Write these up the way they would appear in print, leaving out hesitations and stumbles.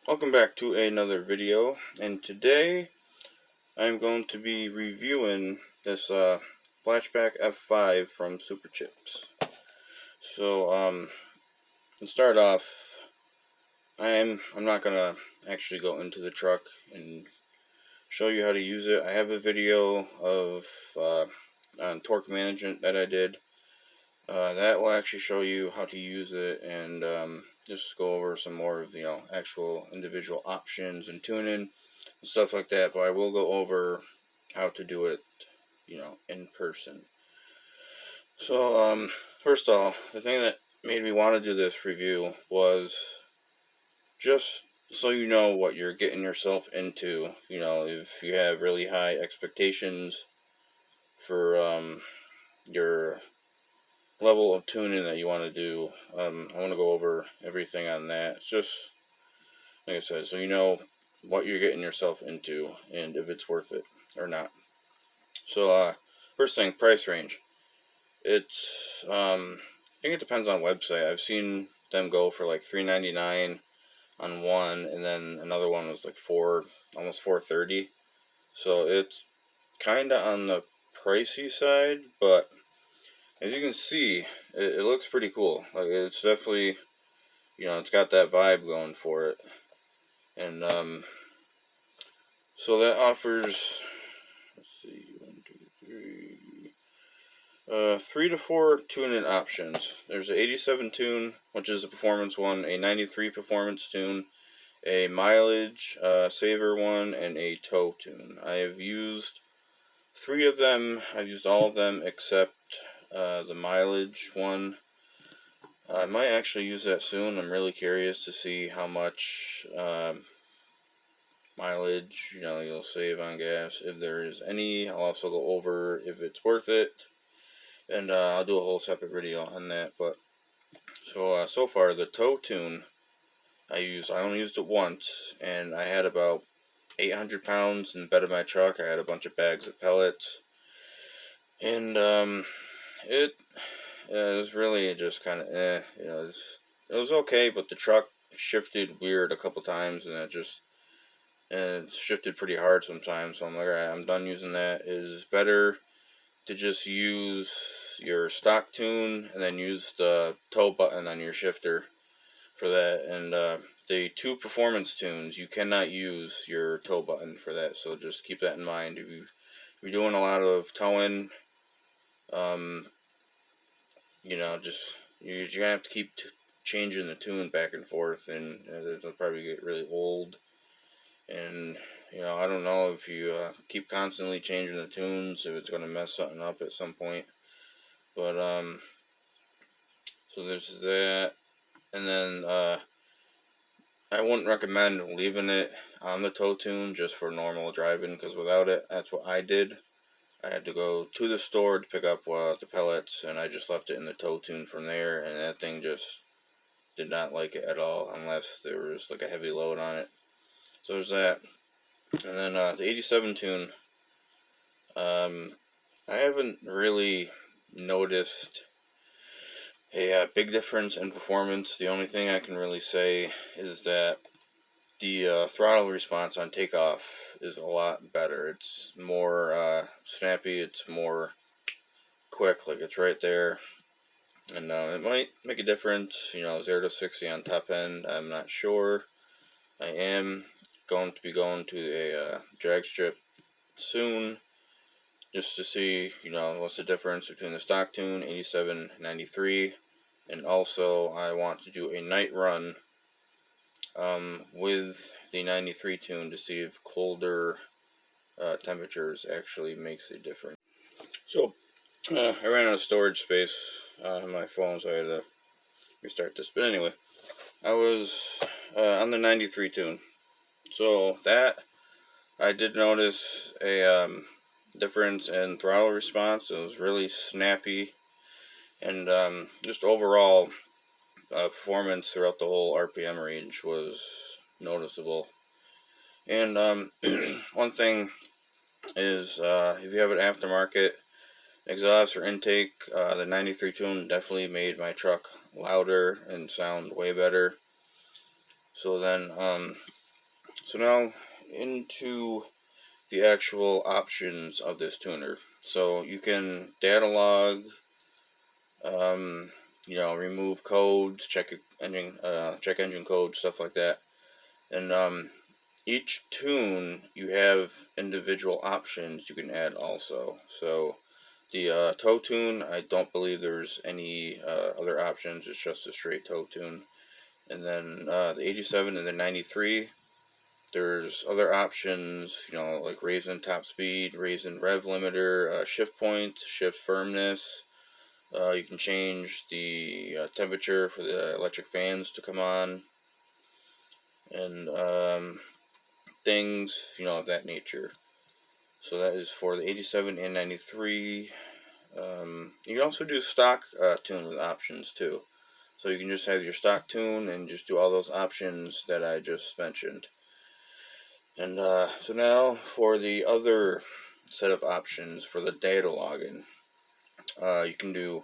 Welcome back to another video, and today I'm going to be reviewing this flashpaq F5 from Superchips. So to start off, I'm not gonna actually go into the truck and show you how to use it. I have a video of on torque management that I did. That will actually show you how to use it and just go over some more of the actual individual options and tuning and stuff like that. But I will go over how to do it, in person. So first off, the thing that made me want to do this review was just so you know what you're getting yourself into. If you have really high expectations for your level of tuning that you want to do. I want to go over everything on that. It's just, like I said, so you know what you're getting yourself into and if it's worth it or not. So, first thing, price range. It's, I think it depends on website. I've seen them go for like $3.99 on one, and then another one was like almost $4.30. So it's kind of on the pricey side, but as you can see, it looks pretty cool. Like, it's definitely, it's got that vibe going for it. And so that offers, let's see, 3 to 4 tuning options. There's an 87 tune, which is a performance one, a 93 performance tune, a mileage saver one, and a tow tune. I have used 3 of them. I've used all of them except the mileage one. I might actually use that soon. I'm really curious to see how much mileage you'll save on gas, if there is any. I'll also go over if it's worth it, and I'll do a whole separate video on that. But so far the tow tune I only used it once, and I had about 800 pounds in the bed of my truck. I had a bunch of bags of pellets, and it was really just kind of it was okay, but the truck shifted weird a couple times, and it shifted pretty hard sometimes. So I'm like, alright, I'm done using that. It is better to just use your stock tune and then use the tow button on your shifter for that. And the 2 performance tunes, you cannot use your tow button for that, so just keep that in mind. If you're doing a lot of towing, you're gonna have to keep changing the tune back and forth, and it'll probably get really old. And I don't know if you keep constantly changing the tunes, if it's gonna mess something up at some point. But so there's that, and then I wouldn't recommend leaving it on the tow tune just for normal driving, because without it, that's what I did. I had to go to the store to pick up the pellets, and I just left it in the tow tune from there, and that thing just did not like it at all unless there was like a heavy load on it. So there's that. And then the 87 tune, I haven't really noticed a big difference in performance. The only thing I can really say is that the throttle response on takeoff is a lot better. It's more snappy, it's more quick, like it's right there. And it might make a difference, 0 to 60 on top end, I'm not sure. I am going to be going to a drag strip soon, just to see, what's the difference between the stock tune, 87, 93, and also I want to do a night run with the 93 tune to see if colder temperatures actually makes a difference. So, I ran out of storage space on my phone, so I had to restart this. But anyway, I was on the 93 tune. So that, I did notice a difference in throttle response. It was really snappy, and just overall performance throughout the whole RPM range was noticeable. And one thing is, if you have an aftermarket exhaust or intake, the 93 tune definitely made my truck louder and sound way better. So then, so now into the actual options of this tuner. So you can data log, remove codes, check engine code, stuff like that. And each tune, you have individual options you can add also. So the toe tune, I don't believe there's any other options. It's just a straight toe tune. And then the 87 and the 93, there's other options, like raising top speed, raising rev limiter, shift point, shift firmness. You can change the temperature for the electric fans to come on, and things, of that nature. So that is for the 87 and 93. You can also do stock tune with options too. So you can just have your stock tune and just do all those options that I just mentioned. And so now for the other set of options for the data logging. You can do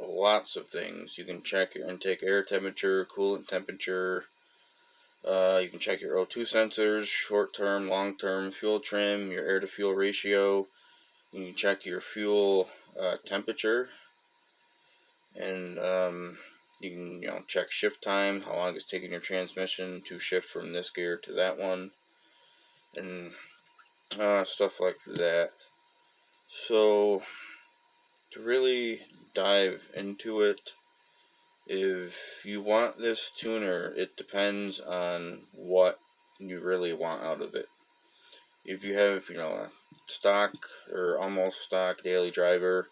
lots of things. You can check your intake air temperature, coolant temperature. You can check your O2 sensors, short-term, long-term fuel trim, your air-to-fuel ratio. You can check your fuel temperature, and you can check shift time, how long it's taking your transmission to shift from this gear to that one, and stuff like that. So to really dive into it, if you want this tuner, it depends on what you really want out of it. If you have, a stock or almost stock daily driver,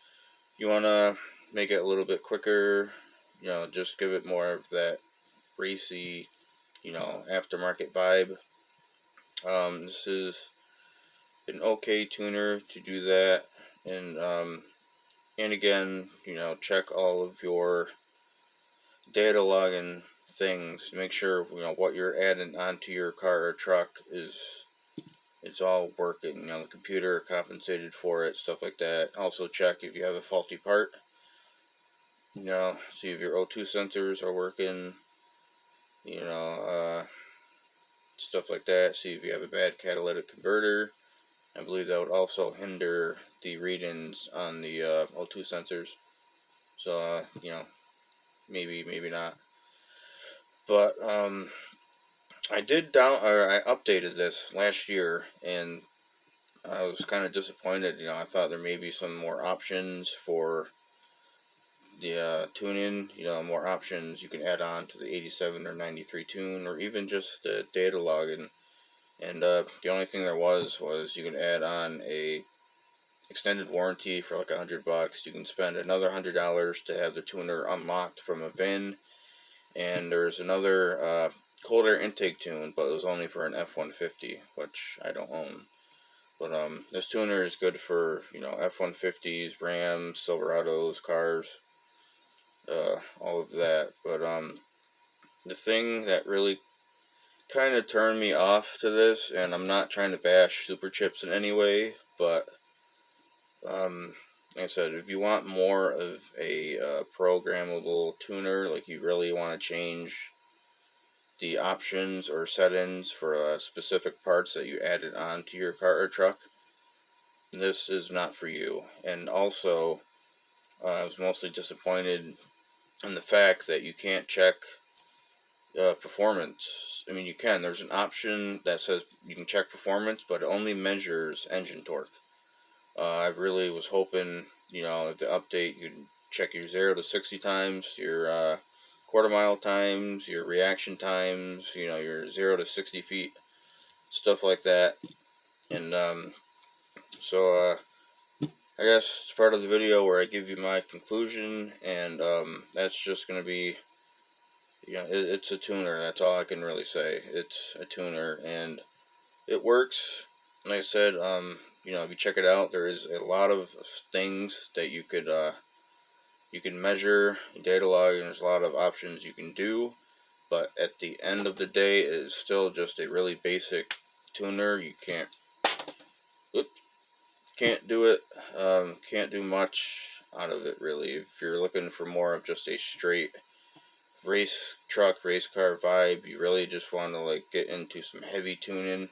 you want to make it a little bit quicker, just give it more of that racy, aftermarket vibe. This is an okay tuner to do that, and again, check all of your data logging things. Make sure what you're adding onto your car or truck it's all working. The computer compensated for it, stuff like that. Also check if you have a faulty part. See if your O2 sensors are working. Stuff like that. See if you have a bad catalytic converter. I believe that would also hinder the readings on the O2 sensors. So maybe not. But I updated this last year, and I was kind of disappointed. I thought there may be some more options for the tune-in. More options you can add on to the 87 or 93 tune, or even just the data logging. And the only thing there was you can add on a extended warranty for like $100. You can spend another $100 to have the tuner unlocked from a VIN. And there's another cold air intake tune, but it was only for an F-150, which I don't own. But this tuner is good for F-150s, Rams, Silverados, cars, all of that. But the thing that really kind of turned me off to this, and I'm not trying to bash superchips in any way, but like I said, if you want more of a programmable tuner, like you really want to change the options or settings for specific parts that you added on to your car or truck, this is not for you. And also, I was mostly disappointed in the fact that you can't check performance. I mean, you can. There's an option that says you can check performance, but it only measures engine torque. I really was hoping, at the update, you can check your 0 to 60 times, your quarter mile times, your reaction times, your 0 to 60 feet, stuff like that. And so I guess it's part of the video where I give you my conclusion, and that's just going to be, it's a tuner. That's all I can really say. It's a tuner, and it works. Like I said, if you check it out, there is a lot of things that you can measure, data log, and there's a lot of options you can do. But at the end of the day, it is still just a really basic tuner. You can't do it. Can't do much out of it really. If you're looking for more of just a straight race truck, race car vibe, you really just want to like get into some heavy tuning,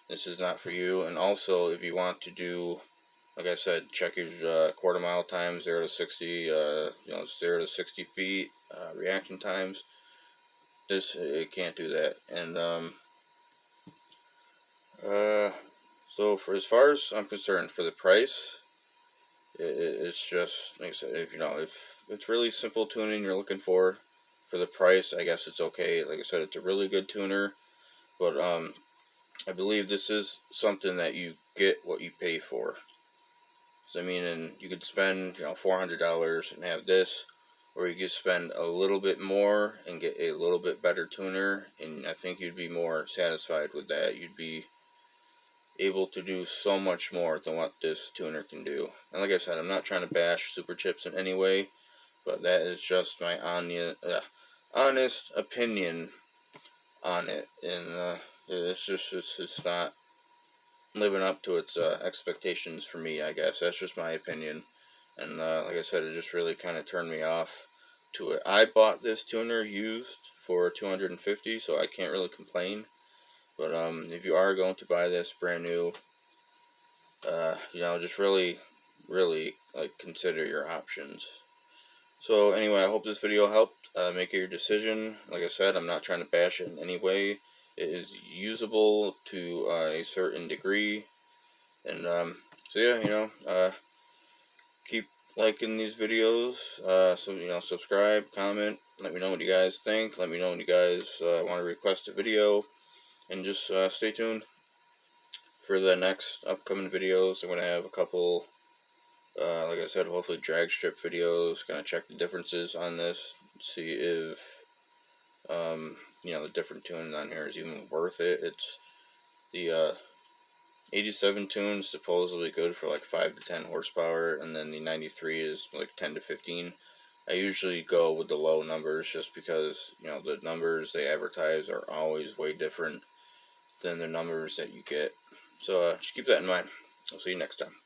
this is not for you. And also, if you want to do, like I said, check your quarter mile times, 0 to 60, 0 to 60 feet, reaction times. This, it can't do that. And so for as far as I'm concerned, for the price, it's just, like I said, if it's really simple tuning you're looking for the price, I guess it's okay. Like I said, it's a really good tuner, but I believe this is something that you get what you pay for. So I mean, and you could spend $400 and have this, or you could spend a little bit more and get a little bit better tuner, and I think you'd be more satisfied with that. You'd be able to do so much more than what this tuner can do. And like I said, I'm not trying to bash superchips in any way, but that is just my honest opinion on it. And it's not living up to its expectations for me, I guess. That's just my opinion. And like I said, it just really kind of turned me off to it. I bought this tuner used for $250, so I can't really complain. But if you are going to buy this brand new, just really like consider your options. So anyway, I hope this video helped make your decision. Like I said, I'm not trying to bash it in any way. It is usable to a certain degree. And so yeah, keep liking these videos. So subscribe, comment, let me know what you guys think. Let me know when you guys want to request a video. And just stay tuned for the next upcoming videos. I'm going to have a couple, like I said, hopefully drag strip videos. Going to check the differences on this. See if, the different tuning on here is even worth it. It's the 87 tune is supposedly good for like 5 to 10 horsepower. And then the 93 is like 10 to 15. I usually go with the low numbers just because, the numbers they advertise are always way different than the numbers that you get. So just keep that in mind. I'll see you next time.